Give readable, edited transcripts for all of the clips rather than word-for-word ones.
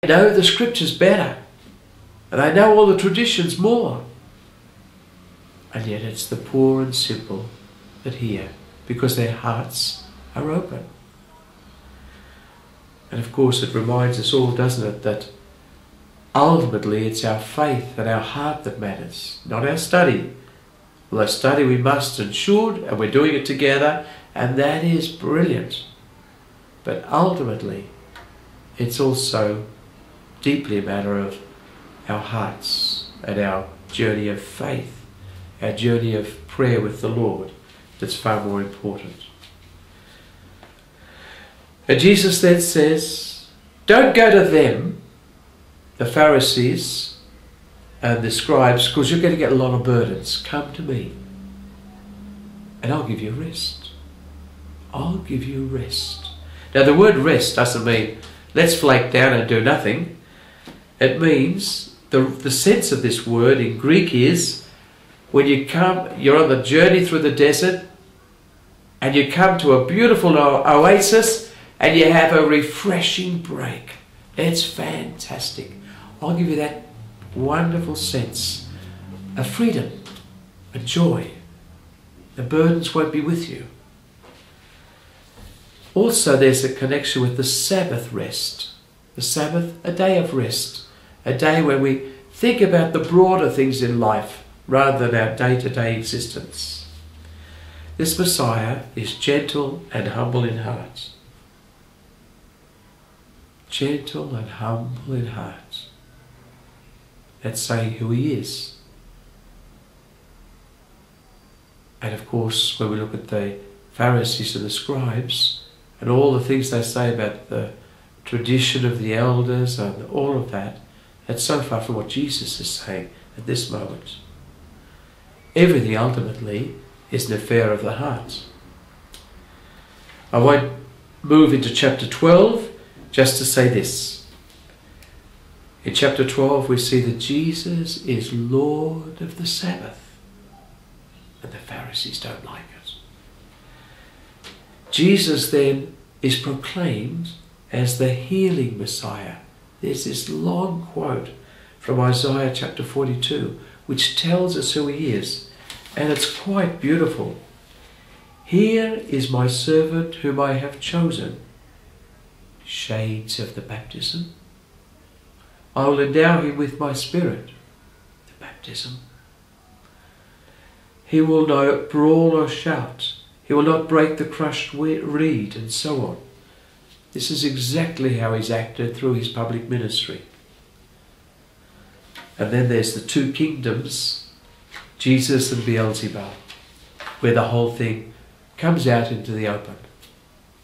know the scriptures better, and they know all the traditions more. And yet it's the poor and simple that hear, because their hearts are open. And of course it reminds us all, doesn't it, that ultimately it's our faith and our heart that matters, not our study. Although study we must and should, and we're doing it together, and that is brilliant. But ultimately, it's also deeply a matter of our hearts and our journey of faith, our journey of prayer with the Lord, that's far more important. And Jesus then says, don't go to them, the Pharisees and the scribes, because you're going to get a lot of burdens. Come to me, and I'll give you rest. I'll give you rest. Now the word rest doesn't mean let's flake down and do nothing. It means, the sense of this word in Greek is, when you come, you're on the journey through the desert, and you come to a beautiful oasis, and you have a refreshing break. It's fantastic. I'll give you that wonderful sense of freedom and joy. The burdens won't be with you. Also, there's a connection with the Sabbath rest. The Sabbath, a day of rest. A day where we think about the broader things in life rather than our day-to-day existence. This Messiah is gentle and humble in heart. Gentle and humble in heart. That's saying who he is. And of course, when we look at the Pharisees and the scribes, and all the things they say about the tradition of the elders and all of that, that's so far from what Jesus is saying at this moment. Everything ultimately is an affair of the heart. I won't move into chapter 12, just to say this. In chapter 12 we see that Jesus is Lord of the Sabbath. And the Pharisees don't like it. Jesus then is proclaimed as the healing Messiah. There's this long quote from Isaiah chapter 42 which tells us who he is, and it's quite beautiful. Here is my servant whom I have chosen. Shades of the baptism. I will endow him with my spirit. The baptism. He will not brawl or shout. He will not break the crushed reed, and so on. This is exactly how he's acted through his public ministry. And then there's the two kingdoms, Jesus and Beelzebub, where the whole thing comes out into the open.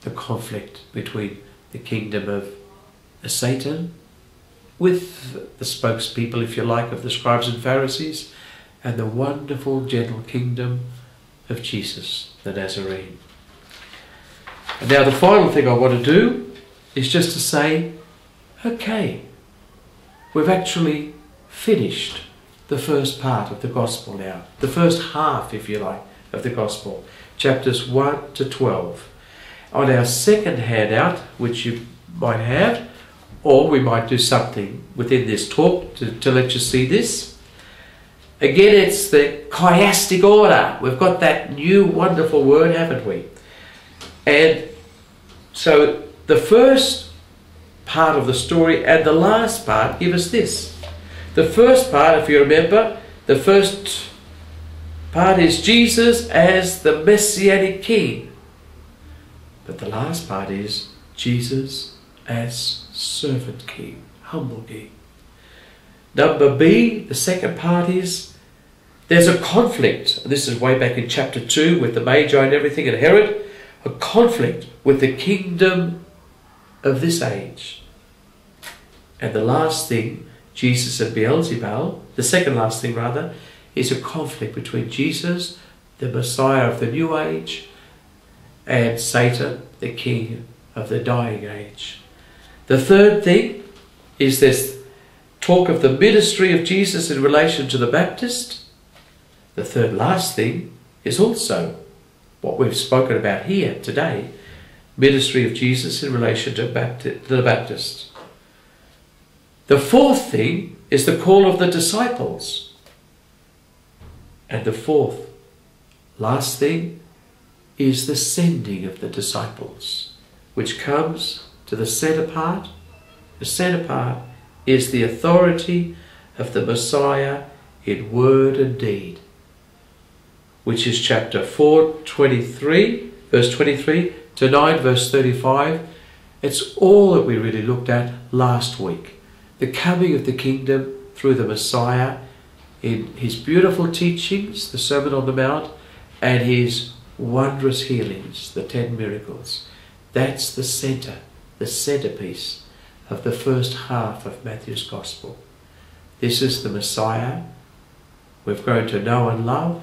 The conflict between the kingdom of Satan, with the spokespeople, if you like, of the scribes and Pharisees, and the wonderful, gentle kingdom of Jesus, the Nazarene. And now the final thing I want to do is just to say, okay, we've actually finished the first part of the Gospel now, the first half, if you like, of the Gospel, chapters 1 to 12. On our second handout, which you might have, or we might do something within this talk to let you see this. Again, it's the chiastic order. We've got that new wonderful word, haven't we? And so the first part of the story and the last part give us this. The first part, if you remember, the first part is Jesus as the Messianic King. But the last part is Jesus as servant King, humble King. Number B, the second part is there's a conflict. This is way back in chapter 2 with the Magi and everything and Herod. A conflict with the kingdom of this age. And the last thing, Jesus and Beelzebub, the second last thing rather, is a conflict between Jesus, the Messiah of the new age, and Satan, the king of the dying age. The third thing is this talk of the ministry of Jesus in relation to the Baptist. The third last thing is also what we've spoken about here today, ministry of Jesus in relation to the Baptist. The fourth thing is the call of the disciples. And the fourth, last thing, is the sending of the disciples, which comes to the centre part. The centre part is the authority of the Messiah in word and deed, which is chapter 4:23, verse 23 to 9, verse 35. It's all that we really looked at last week. The coming of the kingdom through the Messiah in his beautiful teachings, the Sermon on the Mount, and his wondrous healings, the 10 miracles. That's the centre, the centrepiece of the first half of Matthew's Gospel. This is the Messiah we've grown to know and love.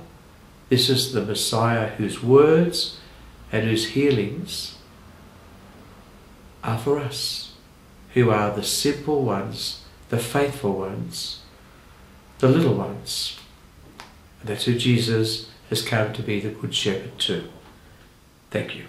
This is the Messiah whose words and whose healings are for us, who are the simple ones, the faithful ones, the little ones. And that's who Jesus has come to be the Good Shepherd too. Thank you.